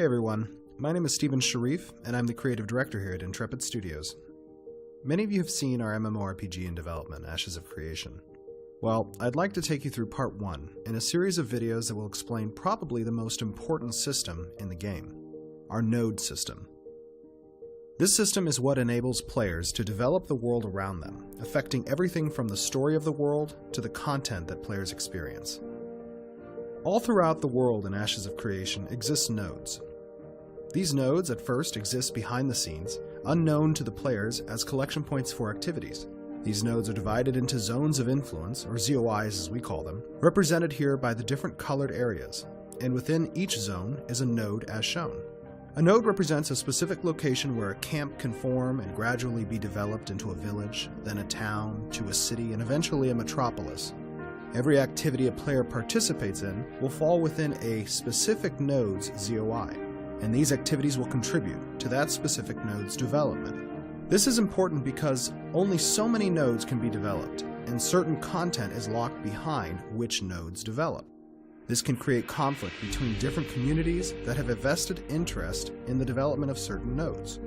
Hey everyone, my name is Stephen Sharif, and I'm the creative director here at Intrepid Studios. Many of you have seen our MMORPG in development, Ashes of Creation. Well, I'd like to take you through part 1 in a series of videos that will explain probably the most important system in the game, our node system. This system is what enables players to develop the world around them, affecting everything from the story of the world to the content that players experience. All throughout the world in Ashes of Creation exist nodes. These nodes at first exist behind the scenes, unknown to the players as collection points for activities. These nodes are divided into zones of influence, or ZOIs as we call them, represented here by the different colored areas, and within each zone is a node as shown. A node represents a specific location where a camp can form and gradually be developed into a village, then a town, to a city, and eventually a metropolis. Every activity a player participates in will fall within a specific node's ZOI, and these activities will contribute to that specific node's development. This is important because only so many nodes can be developed, and certain content is locked behind which nodes develop. This can create conflict between different communities that have a vested interest in the development of certain nodes.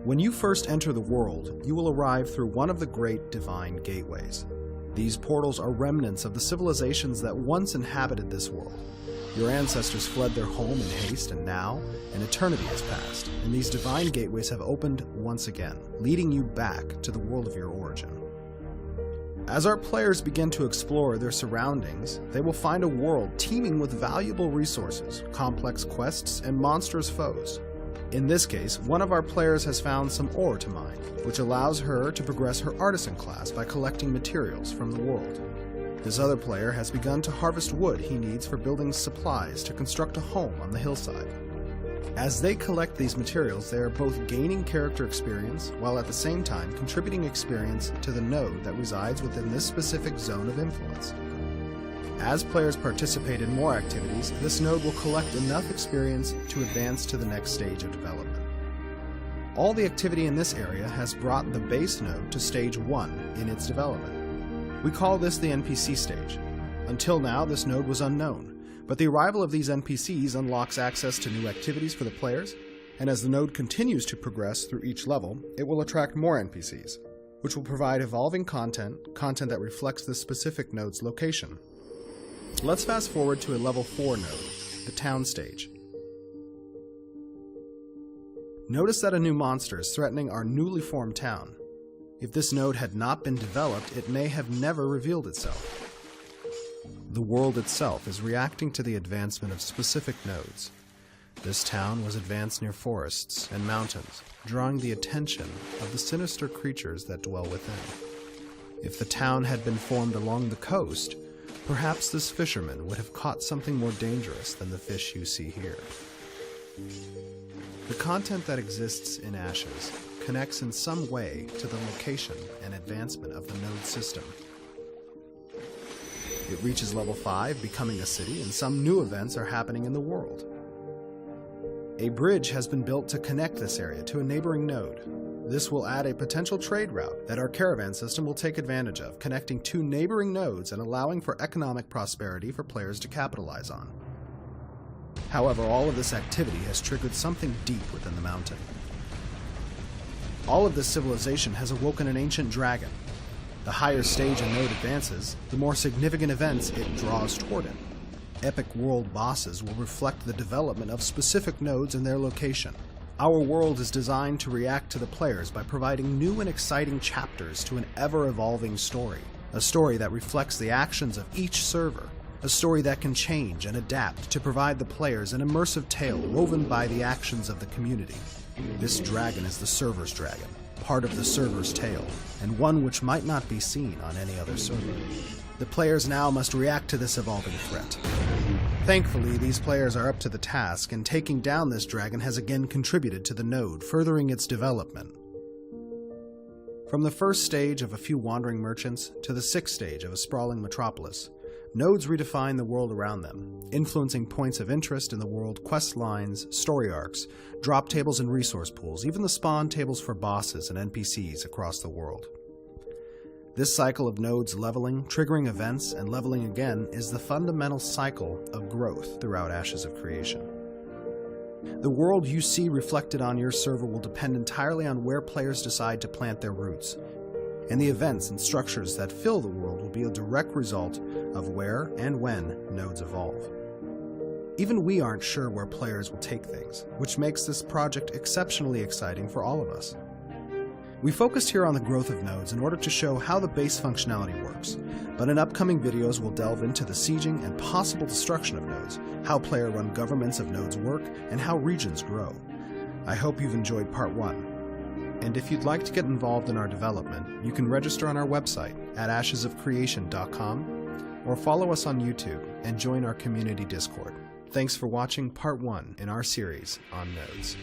When you first enter the world, you will arrive through one of the great divine gateways. These portals are remnants of the civilizations that once inhabited this world. Your ancestors fled their home in haste, and now an eternity has passed, and these divine gateways have opened once again, leading you back to the world of your origin. As our players begin to explore their surroundings, they will find a world teeming with valuable resources, complex quests, and monstrous foes. In this case, one of our players has found some ore to mine, which allows her to progress her artisan class by collecting materials from the world. This other player has begun to harvest wood he needs for building supplies to construct a home on the hillside. As they collect these materials, they are both gaining character experience, while at the same time contributing experience to the node that resides within this specific zone of influence. As players participate in more activities, this node will collect enough experience to advance to the next stage of development. All the activity in this area has brought the base node to stage 1 in its development. We call this the NPC stage. Until now, this node was unknown, but the arrival of these NPCs unlocks access to new activities for the players, and as the node continues to progress through each level, it will attract more NPCs, which will provide evolving content that reflects the specific node's location. Let's fast forward to a level 4 node, the town stage. Notice that a new monster is threatening our newly formed town. If this node had not been developed, it may have never revealed itself. The world itself is reacting to the advancement of specific nodes. This town was advanced near forests and mountains, drawing the attention of the sinister creatures that dwell within. If the town had been formed along the coast, perhaps this fisherman would have caught something more dangerous than the fish you see here. The content that exists in Ashes connects in some way to the location and advancement of the node system. It reaches level 5, becoming a city, and some new events are happening in the world. A bridge has been built to connect this area to a neighboring node. This will add a potential trade route that our caravan system will take advantage of, connecting two neighboring nodes and allowing for economic prosperity for players to capitalize on. However, all of this activity has triggered something deep within the mountain. All of this civilization has awoken an ancient dragon. The higher stage a node advances, the more significant events it draws toward it. Epic world bosses will reflect the development of specific nodes and their location. Our world is designed to react to the players by providing new and exciting chapters to an ever-evolving story. A story that reflects the actions of each server. A story that can change and adapt to provide the players an immersive tale woven by the actions of the community. This dragon is the server's dragon, part of the server's tale, and one which might not be seen on any other server. The players now must react to this evolving threat. Thankfully, these players are up to the task, and taking down this dragon has again contributed to the node, furthering its development. From the first stage of a few wandering merchants to the sixth stage of a sprawling metropolis, nodes redefine the world around them, influencing points of interest in the world, quest lines, story arcs, drop tables and resource pools, even the spawn tables for bosses and NPCs across the world. This cycle of nodes leveling, triggering events, and leveling again is the fundamental cycle of growth throughout Ashes of Creation. The world you see reflected on your server will depend entirely on where players decide to plant their roots, and the events and structures that fill the world will be a direct result of where and when nodes evolve. Even we aren't sure where players will take things, which makes this project exceptionally exciting for all of us. We focused here on the growth of nodes in order to show how the base functionality works, but in upcoming videos we'll delve into the sieging and possible destruction of nodes, how player-run governments of nodes work, and how regions grow. I hope you've enjoyed Part 1. And if you'd like to get involved in our development, you can register on our website at ashesofcreation.com or follow us on YouTube and join our community Discord. Thanks for watching Part 1 in our series on nodes.